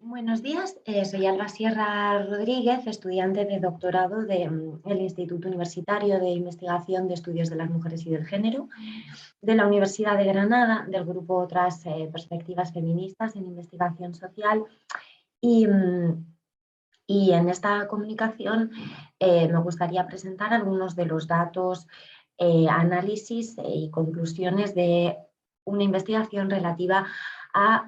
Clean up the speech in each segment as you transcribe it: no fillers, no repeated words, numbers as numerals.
Buenos días, soy Alba Sierra Rodríguez, estudiante de doctorado del Instituto Universitario de Investigación de Estudios de las Mujeres y del Género de la Universidad de Granada, del grupo Otras Perspectivas Feministas en Investigación Social. Y, y en esta comunicación me gustaría presentar algunos de los datos, análisis y conclusiones de una investigación relativa a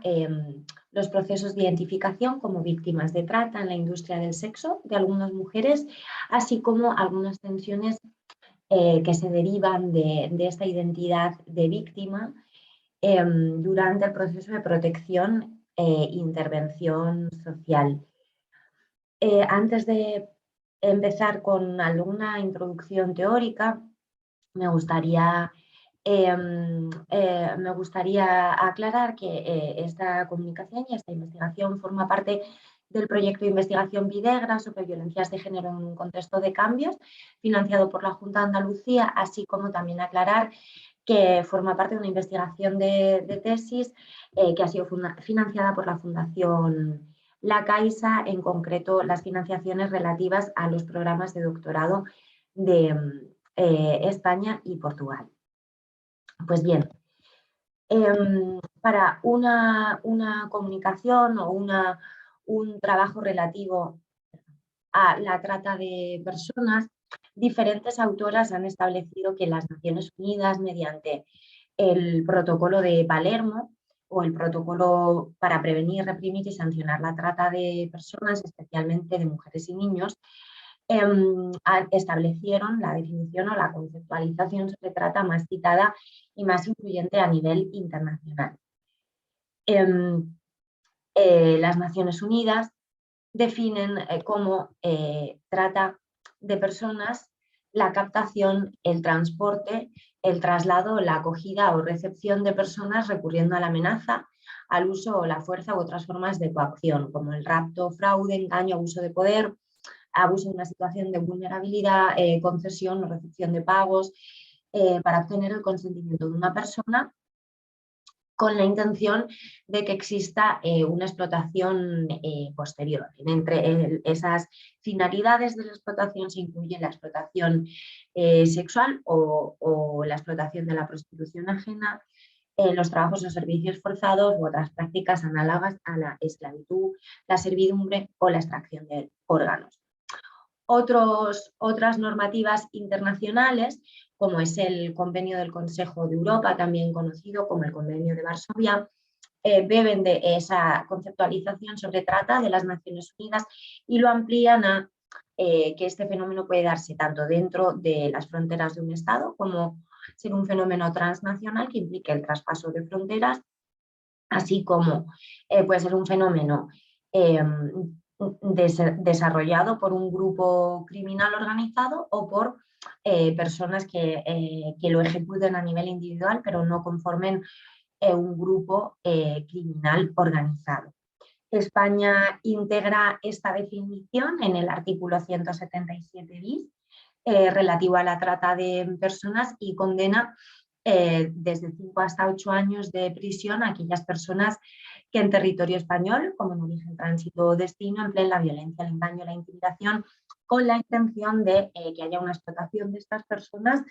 los procesos de identificación como víctimas de trata en la industria del sexo de algunas mujeres, así como algunas tensiones que se derivan de esta identidad de víctima durante el proceso de protección e intervención social. Antes de empezar con alguna introducción teórica, me gustaría aclarar que esta comunicación y esta investigación forma parte del proyecto de investigación Videgra sobre violencias de género en un contexto de cambios, financiado por la Junta de Andalucía, así como también aclarar que forma parte de una investigación de tesis que ha sido financiada por la Fundación La Caixa, en concreto las financiaciones relativas a los programas de doctorado de España y Portugal. Pues bien, para una comunicación o un trabajo relativo a la trata de personas, diferentes autoras han establecido que las Naciones Unidas, mediante el Protocolo de Palermo o el Protocolo para prevenir, reprimir y sancionar la trata de personas, especialmente de mujeres y niños, establecieron la definición o la conceptualización sobre trata más citada y más influyente a nivel internacional. Las Naciones Unidas definen como trata de personas la captación, el transporte, el traslado, la acogida o recepción de personas recurriendo a la amenaza, al uso o la fuerza u otras formas de coacción, como el rapto, fraude, engaño, abuso de poder, abuso de una situación de vulnerabilidad, concesión o recepción de pagos, para obtener el consentimiento de una persona con la intención de que exista una explotación posterior. Entre esas finalidades de la explotación se incluye la explotación sexual o la explotación de la prostitución ajena, los trabajos o servicios forzados u otras prácticas análogas a la esclavitud, la servidumbre o la extracción de órganos. Otras normativas internacionales, como es el Convenio del Consejo de Europa, también conocido como el Convenio de Varsovia, beben de esa conceptualización sobre trata de las Naciones Unidas y lo amplían a que este fenómeno puede darse tanto dentro de las fronteras de un Estado como ser un fenómeno transnacional que implique el traspaso de fronteras, así como puede ser un fenómeno desarrollado por un grupo criminal organizado o por personas que lo ejecuten a nivel individual, pero no conformen un grupo criminal organizado. España integra esta definición en el artículo 177 bis, relativo a la trata de personas, y condena desde 5 hasta 8 años de prisión a aquellas personas que en territorio español, como en origen, tránsito o destino, empleen la violencia, el engaño, la intimidación, con la intención de que haya una explotación de estas personas,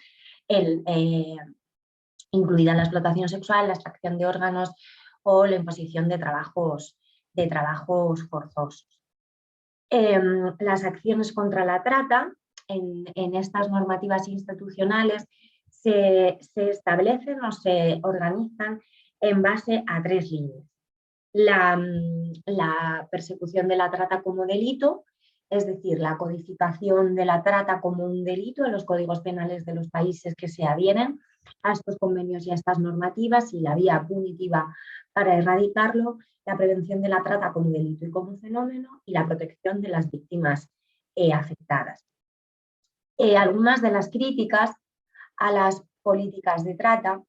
incluida la explotación sexual, la extracción de órganos o la imposición de trabajos forzosos. Las acciones contra la trata en estas normativas institucionales se establecen o se organizan en base a 3 líneas. La persecución de la trata como delito, es decir, la codificación de la trata como un delito en los códigos penales de los países que se adhieren a estos convenios y a estas normativas, y la vía punitiva para erradicarlo, la prevención de la trata como delito y como fenómeno, y la protección de las víctimas afectadas. Algunas de las críticas a las políticas de trata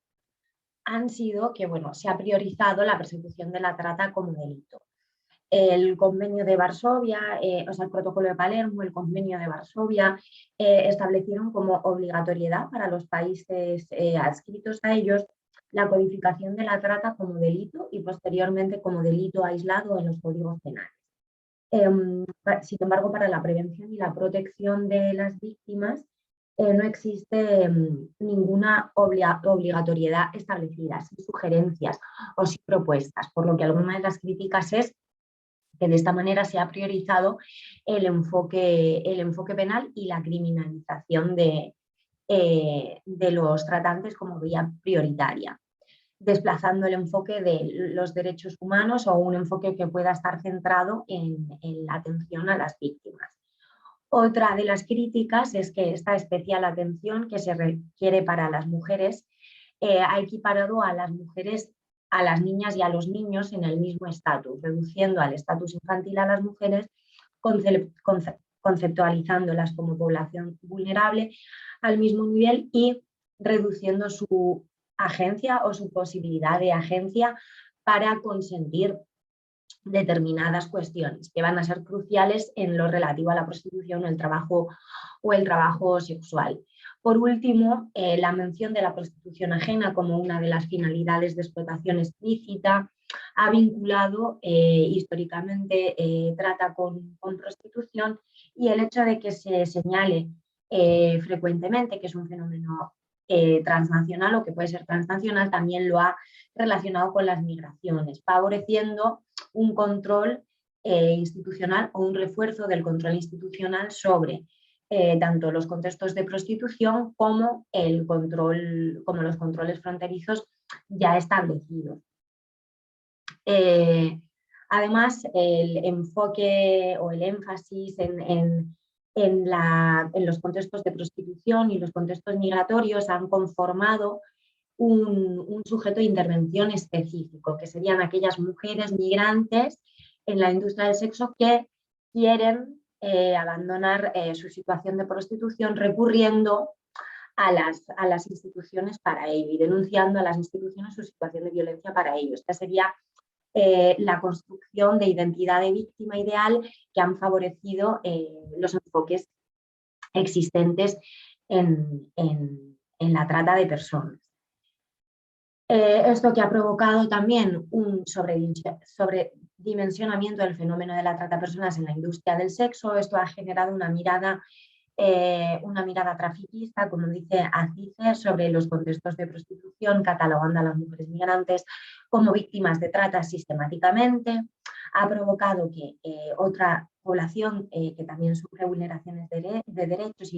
han sido que, bueno, se ha priorizado la persecución de la trata como delito. El Convenio de Varsovia, o sea, el Protocolo de Palermo, el Convenio de Varsovia, establecieron como obligatoriedad para los países adscritos a ellos la codificación de la trata como delito y posteriormente como delito aislado en los códigos penales. Sin embargo, para la prevención y la protección de las víctimas no existe ninguna obligatoriedad establecida, sin sugerencias o sin propuestas, por lo que alguna de las críticas es que de esta manera se ha priorizado el enfoque penal y la criminalización de los tratantes como vía prioritaria, desplazando el enfoque de los derechos humanos o un enfoque que pueda estar centrado en la atención a las víctimas. Otra de las críticas es que esta especial atención que se requiere para las mujeres ha equiparado a las mujeres, a las niñas y a los niños en el mismo estatus, reduciendo al estatus infantil a las mujeres, conceptualizándolas como población vulnerable al mismo nivel y reduciendo su agencia o su posibilidad de agencia para consentir determinadas cuestiones que van a ser cruciales en lo relativo a la prostitución o el trabajo sexual. Por último, la mención de la prostitución ajena como una de las finalidades de explotación explícita ha vinculado históricamente trata con prostitución, y el hecho de que se señale frecuentemente que es un fenómeno transnacional o que puede ser transnacional también lo ha relacionado con las migraciones, favoreciendo un control institucional o un refuerzo del control institucional sobre tanto los contextos de prostitución como los controles fronterizos ya establecidos. Además, el enfoque o el énfasis en los contextos de prostitución y los contextos migratorios han conformado un sujeto de intervención específico, que serían aquellas mujeres migrantes en la industria del sexo que quieren abandonar su situación de prostitución recurriendo a las instituciones para ello y denunciando a las instituciones su situación de violencia para ello. Esta sería la construcción de identidad de víctima ideal que han favorecido los enfoques existentes en la trata de personas. Esto que ha provocado también un sobredimensionamiento del fenómeno de la trata de personas en la industria del sexo. Esto ha generado una mirada traficista, como dice ACICE, sobre los contextos de prostitución, catalogando a las mujeres migrantes como víctimas de trata sistemáticamente. Ha provocado que otra población que también sufre vulneraciones de derechos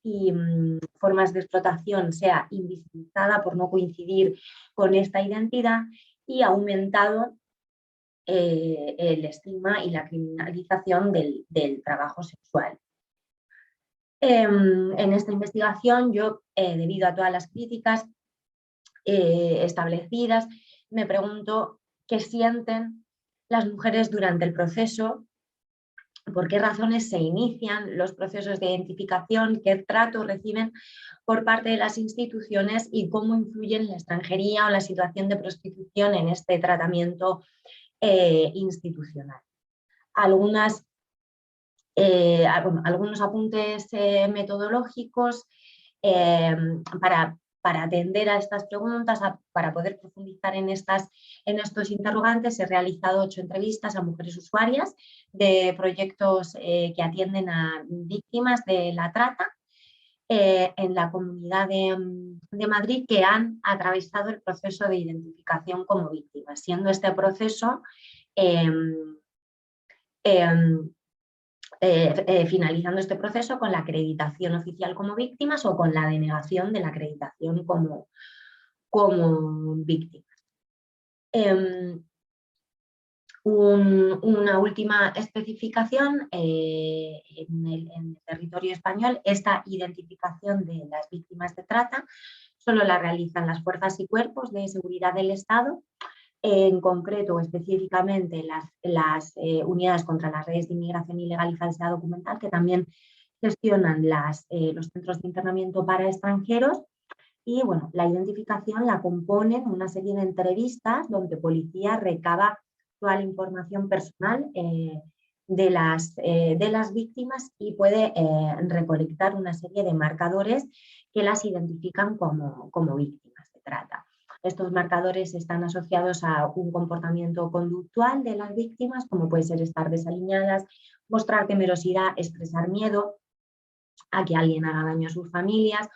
y formas de explotación sea invisibilizada por no coincidir con esta identidad, y ha aumentado el estigma y la criminalización del trabajo sexual. En esta investigación yo, debido a todas las críticas establecidas, me pregunto qué sienten las mujeres durante el proceso, por qué razones se inician los procesos de identificación, qué trato reciben por parte de las instituciones y cómo influyen la extranjería o la situación de prostitución en este tratamiento institucional. Algunos apuntes metodológicos para atender a estas preguntas, para poder profundizar en estos interrogantes. He realizado 8 entrevistas a mujeres usuarias de proyectos que atienden a víctimas de la trata en la Comunidad de Madrid, que han atravesado el proceso de identificación como víctimas, siendo este proceso finalizando este proceso con la acreditación oficial como víctimas o con la denegación de la acreditación como víctimas. Una última especificación en el territorio español: esta identificación de las víctimas de trata solo la realizan las fuerzas y cuerpos de seguridad del Estado, en concreto o específicamente las unidades contra las redes de inmigración ilegal y falsedad documental, que también gestionan los centros de internamiento para extranjeros. Y bueno, la identificación la componen una serie de entrevistas donde policía recaba toda la información personal de las víctimas y puede recolectar una serie de marcadores que las identifican como víctimas de trata. Estos marcadores están asociados a un comportamiento conductual de las víctimas, como puede ser estar desaliñadas, mostrar temerosidad, expresar miedo a que alguien haga daño a sus familias,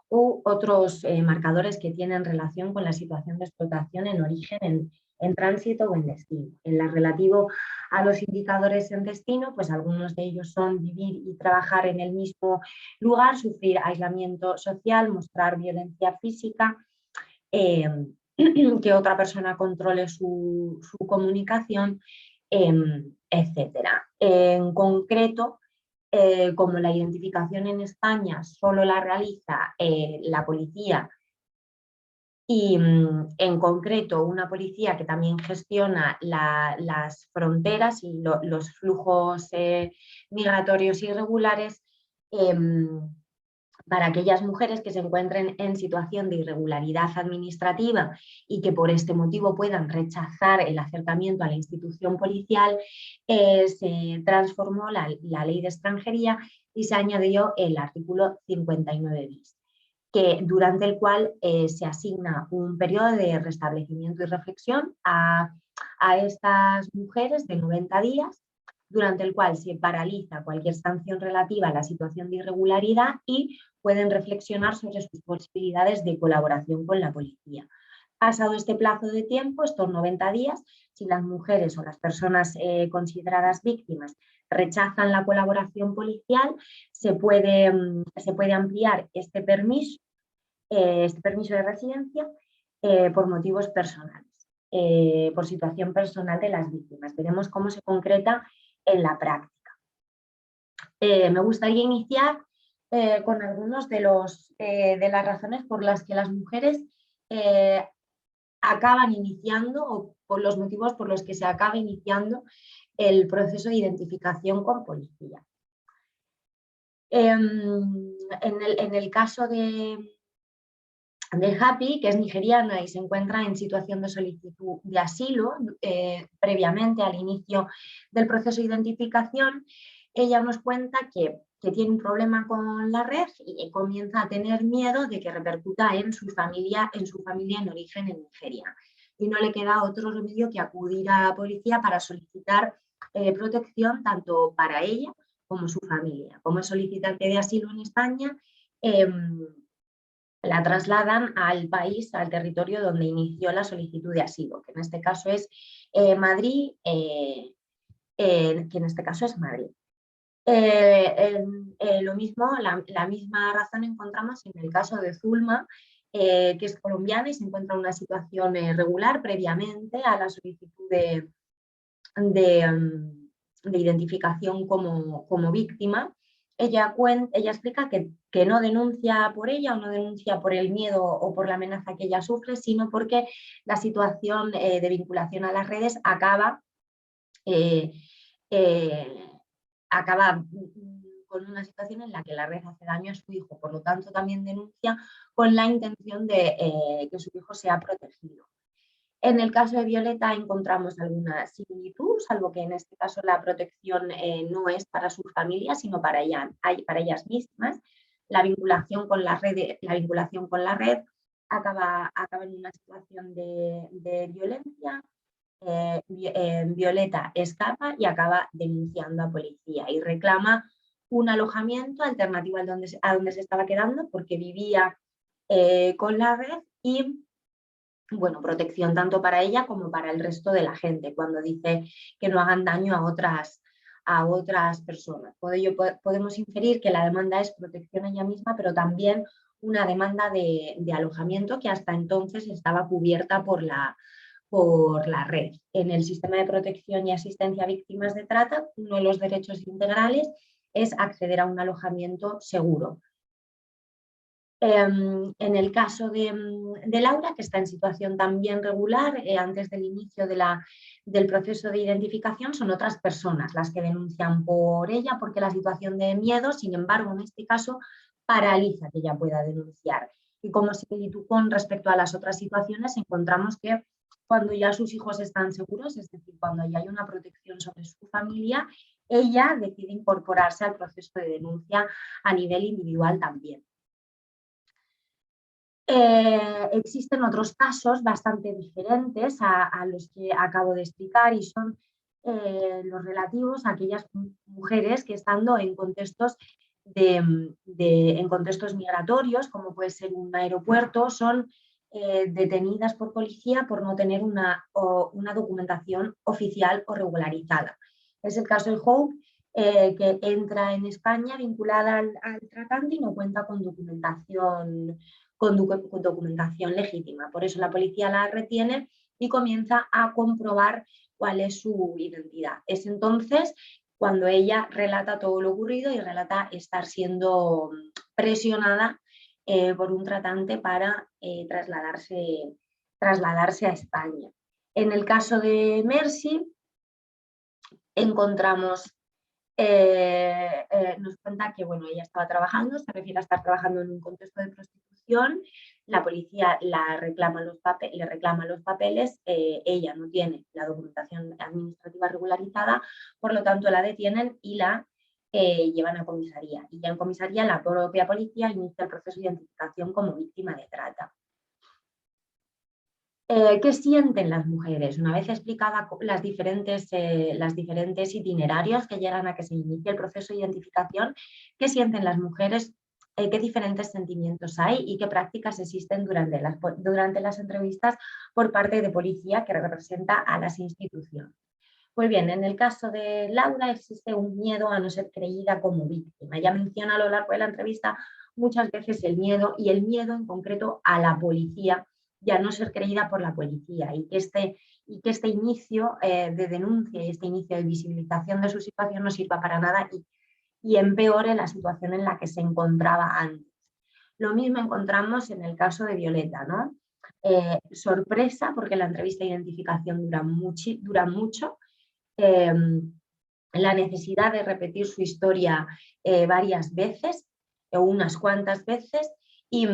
u otros marcadores que tienen relación con la situación de explotación en origen, en tránsito o en destino. En lo relativo a los indicadores en destino, pues algunos de ellos son vivir y trabajar en el mismo lugar, sufrir aislamiento social, mostrar violencia física, que otra persona controle su comunicación, etcétera. En concreto, como la identificación en España solo la realiza la policía y en concreto una policía que también gestiona las fronteras y los flujos migratorios irregulares, para aquellas mujeres que se encuentren en situación de irregularidad administrativa y que por este motivo puedan rechazar el acercamiento a la institución policial, se transformó la ley de extranjería y se añadió el artículo 59 bis, durante el cual se asigna un periodo de restablecimiento y reflexión a estas mujeres de 90 días, durante el cual se paraliza cualquier sanción relativa a la situación de irregularidad y pueden reflexionar sobre sus posibilidades de colaboración con la policía. Pasado este plazo de tiempo, estos 90 días, si las mujeres o las personas consideradas víctimas rechazan la colaboración policial, se puede ampliar este permiso de residencia por motivos personales, por situación personal de las víctimas. Veremos cómo se concreta en la práctica. Me gustaría iniciar con algunos de las razones por las que las mujeres acaban iniciando, o por los motivos por los que se acaba iniciando el proceso de identificación con policía. En el caso de Happy, que es nigeriana y se encuentra en situación de solicitud de asilo previamente al inicio del proceso de identificación, ella nos cuenta que tiene un problema con la red y comienza a tener miedo de que repercuta en su familia en origen en Nigeria. Y no le queda otro remedio que acudir a la policía para solicitar protección tanto para ella como su familia. Como es solicitante de asilo en España, la trasladan al país, al territorio donde inició la solicitud de asilo, que en este caso es Madrid, lo mismo, la misma razón encontramos en el caso de Zulma, que es colombiana y se encuentra en una situación regular previamente a la solicitud de identificación como víctima. Ella explica que no denuncia por ella o no denuncia por el miedo o por la amenaza que ella sufre, sino porque la situación de vinculación a las redes acaba con una situación en la que la red hace daño a su hijo. Por lo tanto, también denuncia con la intención de que su hijo sea protegido. En el caso de Violeta encontramos alguna similitud, salvo que en este caso la protección no es para su familia, sino para ellas mismas. La vinculación con la red acaba en una situación de violencia. Violeta escapa y acaba denunciando a policía y reclama un alojamiento alternativo a donde se estaba quedando, porque vivía con la red, y bueno, protección tanto para ella como para el resto de la gente, cuando dice que no hagan daño a otras personas. Por ello podemos inferir que la demanda es protección a ella misma, pero también una demanda de alojamiento que hasta entonces estaba cubierta por la red. En el sistema de protección y asistencia a víctimas de trata, uno de los derechos integrales es acceder a un alojamiento seguro. En el caso de Laura, que está en situación también regular, antes del inicio del proceso de identificación, son otras personas las que denuncian por ella, porque la situación de miedo, sin embargo, en este caso, paraliza que ella pueda denunciar. Y como similitud con respecto a las otras situaciones, encontramos que cuando ya sus hijos están seguros, es decir, cuando ya hay una protección sobre su familia, ella decide incorporarse al proceso de denuncia a nivel individual también. Existen otros casos bastante diferentes a los que acabo de explicar y son los relativos a aquellas mujeres que estando en contextos, en contextos migratorios, como puede ser un aeropuerto, son detenidas por policía por no tener una documentación oficial o regularizada. Es el caso de Hope, que entra en España vinculada al tratante y no cuenta con documentación legítima. Por eso la policía la retiene y comienza a comprobar cuál es su identidad. Es entonces cuando ella relata todo lo ocurrido y relata estar siendo presionada por un tratante para trasladarse a España. En el caso de Mercy, encontramos nos cuenta que bueno, ella estaba trabajando, se refiere a estar trabajando en un contexto de prostitución, la policía le reclama los papeles, ella no tiene la documentación administrativa regularizada, por lo tanto la detienen y la llevan a comisaría. Y ya en comisaría la propia policía inicia el proceso de identificación como víctima de trata. ¿Qué sienten las mujeres? Una vez explicada las diferentes itinerarios que llegan a que se inicie el proceso de identificación, ¿qué sienten las mujeres? ¿Qué diferentes sentimientos hay y qué prácticas existen durante las entrevistas por parte de policía que representa a las instituciones? Pues bien, en el caso de Laura existe un miedo a no ser creída como víctima. Ella menciona a lo largo de la entrevista muchas veces el miedo y el miedo en concreto a la policía y a no ser creída por la policía y que este inicio de denuncia y este inicio de visibilización de su situación no sirva para nada y empeore la situación en la que se encontraba antes. Lo mismo encontramos en el caso de Violeta, ¿no? Sorpresa porque la entrevista de identificación dura mucho. La necesidad de repetir su historia varias veces o unas cuantas veces y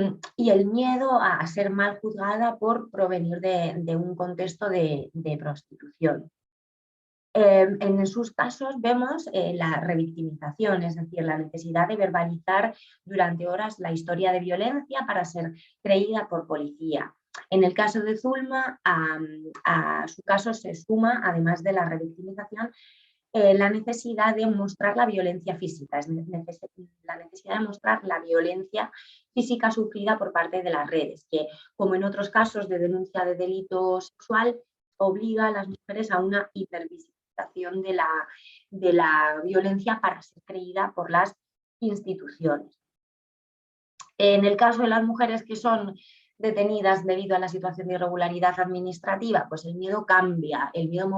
el miedo a ser mal juzgada por provenir de un contexto de prostitución. En sus casos vemos la revictimización, es decir, la necesidad de verbalizar durante horas la historia de violencia para ser creída por policía. En el caso de Zulma, a su caso se suma, además de la revictimización, la necesidad de mostrar la violencia física, la necesidad de mostrar la violencia física sufrida por parte de las redes, que como en otros casos de denuncia de delito sexual, obliga a las mujeres a una hipervisibilización de la violencia para ser creída por las instituciones. En el caso de las mujeres que son detenidas debido a la situación de irregularidad administrativa, pues el miedo cambia, el miedo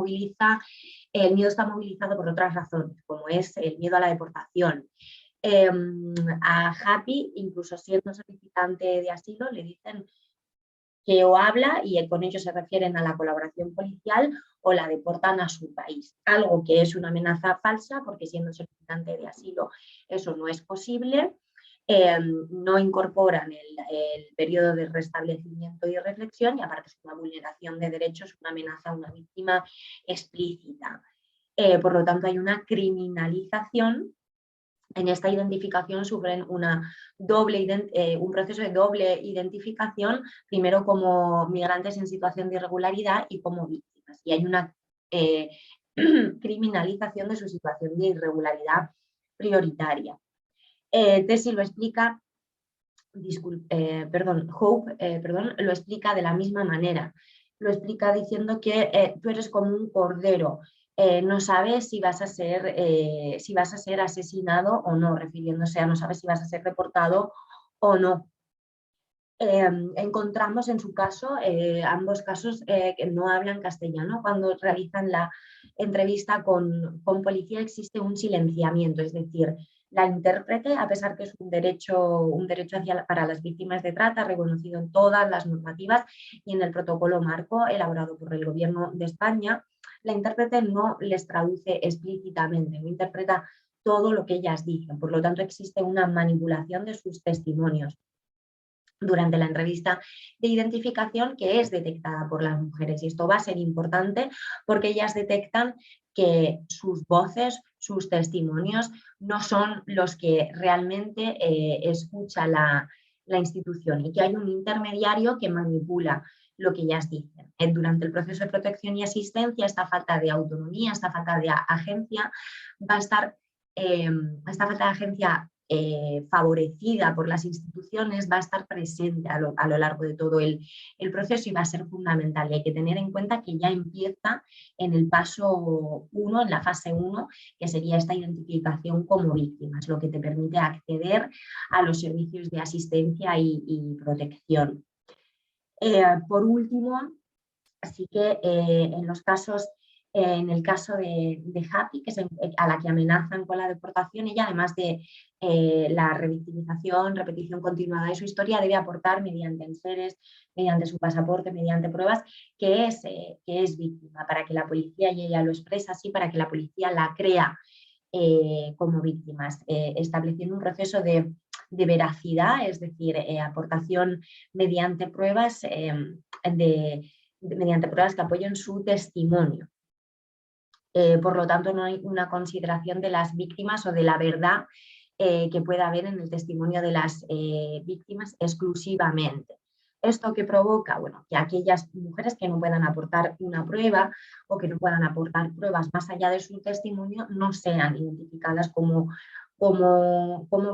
está movilizado por otras razones, como es el miedo a la deportación. A Happy, incluso siendo solicitante de asilo, le dicen que o habla, y con ello se refieren a la colaboración policial, o la deportan a su país. Algo que es una amenaza falsa, porque siendo solicitante de asilo eso no es posible. No incorporan el periodo de restablecimiento y reflexión y aparte es una vulneración de derechos, una amenaza a una víctima explícita. Por lo tanto, hay una criminalización. En esta identificación sufren un proceso de doble identificación, primero como migrantes en situación de irregularidad y como víctimas. Y hay una criminalización de su situación de irregularidad prioritaria. Tessie lo explica, Hope lo explica de la misma manera. Lo explica diciendo que tú eres como un cordero, no sabes si vas a ser asesinado o no, refiriéndose a no sabes si vas a ser deportado o no. Encontramos en su caso, ambos casos que no hablan castellano. Cuando realizan la entrevista con policía existe un silenciamiento, es decir, la intérprete, a pesar que es un derecho para las víctimas de trata, reconocido en todas las normativas y en el protocolo marco elaborado por el Gobierno de España, la intérprete no les traduce explícitamente, no interpreta todo lo que ellas dicen. Por lo tanto, existe una manipulación de sus testimonios durante la entrevista de identificación que es detectada por las mujeres. Y esto va a ser importante porque ellas detectan que sus voces, sus testimonios no son los que realmente escucha la institución y que hay un intermediario que manipula lo que ellas dicen. Durante el proceso de protección y asistencia, esta falta de autonomía, esta falta de agencia va a estar, esta falta de agencia favorecida por las instituciones va a estar presente a lo largo de todo el proceso y va a ser fundamental. Y hay que tener en cuenta que ya empieza en el paso 1, en la fase 1, que sería esta identificación como víctimas, lo que te permite acceder a los servicios de asistencia y protección. Por último, así que en el caso de Happy, que es a la que amenazan con la deportación, ella, además de la revictimización, repetición continuada de su historia, debe aportar mediante enseres, mediante su pasaporte, mediante pruebas, que es víctima, para que la policía, y ella lo expresa así, para que la policía la crea como víctimas, estableciendo un proceso de veracidad, es decir, aportación mediante pruebas, mediante pruebas que apoyen su testimonio. Por lo tanto, no hay una consideración de las víctimas o de la verdad que pueda haber en el testimonio de las víctimas exclusivamente. ¿Esto qué provoca? Bueno, que aquellas mujeres que no puedan aportar una prueba o que no puedan aportar pruebas más allá de su testimonio no sean identificadas como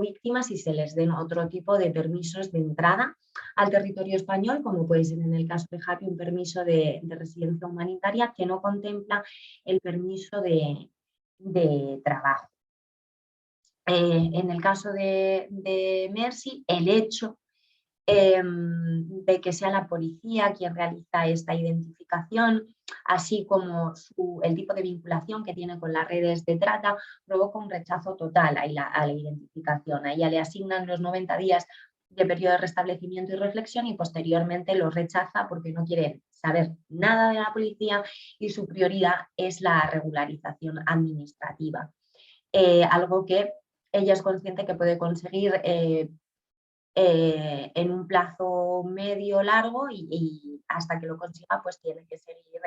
víctimas y se les den otro tipo de permisos de entrada al territorio español, como puede ser en el caso de Happy un permiso de residencia humanitaria que no contempla el permiso de trabajo. En el caso de Mercy, el hecho de que sea la policía quien realiza esta identificación, así como el tipo de vinculación que tiene con las redes de trata, provoca un rechazo total a la identificación. A ella le asignan los 90 días de periodo de restablecimiento y reflexión y posteriormente lo rechaza porque no quiere saber nada de la policía y su prioridad es la regularización administrativa. Algo que ella es consciente que puede conseguir en un plazo medio largo y hasta que lo consiga pues tiene que seguir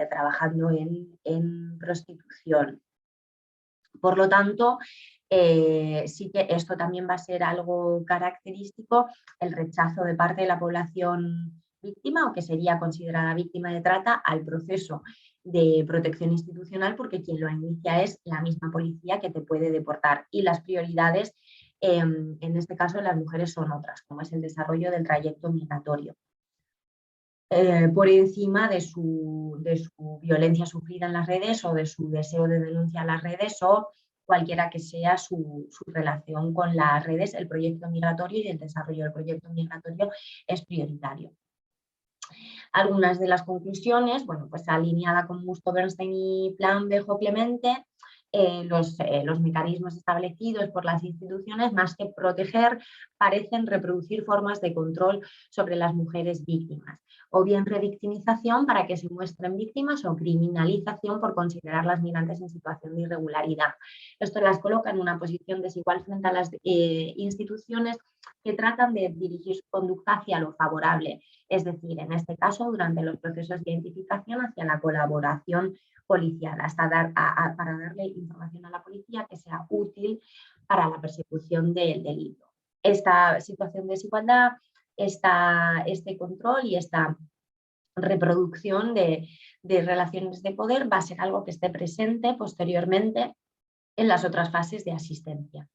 trabajando en prostitución. Por lo tanto, sí que esto también va a ser algo característico, el rechazo de parte de la población víctima o que sería considerada víctima de trata al proceso de protección institucional, porque quien lo inicia es la misma policía que te puede deportar y las prioridades en este caso las mujeres son otras, como es el desarrollo del trayecto migratorio. Por encima de su violencia sufrida en las redes o de su deseo de denuncia en las redes o cualquiera que sea su relación con las redes, el proyecto migratorio y el desarrollo del proyecto migratorio es prioritario. Algunas de las conclusiones, bueno, pues alineada con Musto Bernstein y Plan Bejo Clemente, los mecanismos establecidos por las instituciones, más que proteger, parecen reproducir formas de control sobre las mujeres víctimas, o bien revictimización para que se muestren víctimas o criminalización por considerarlas migrantes en situación de irregularidad. Esto las coloca en una posición desigual frente a las instituciones que tratan de dirigir su conducta hacia lo favorable, es decir, en este caso, durante los procesos de identificación hacia la colaboración policial, para darle información a la policía que sea útil para la persecución del delito. Esta situación de desigualdad, este control y esta reproducción de relaciones de poder va a ser algo que esté presente posteriormente en las otras fases de asistencia.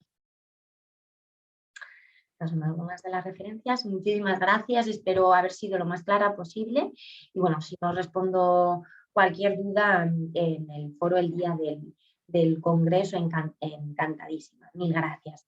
Estas son algunas de las referencias. Muchísimas gracias, espero haber sido lo más clara posible y bueno, si no respondo cualquier duda en el foro el día del congreso, encantadísima. Mil gracias.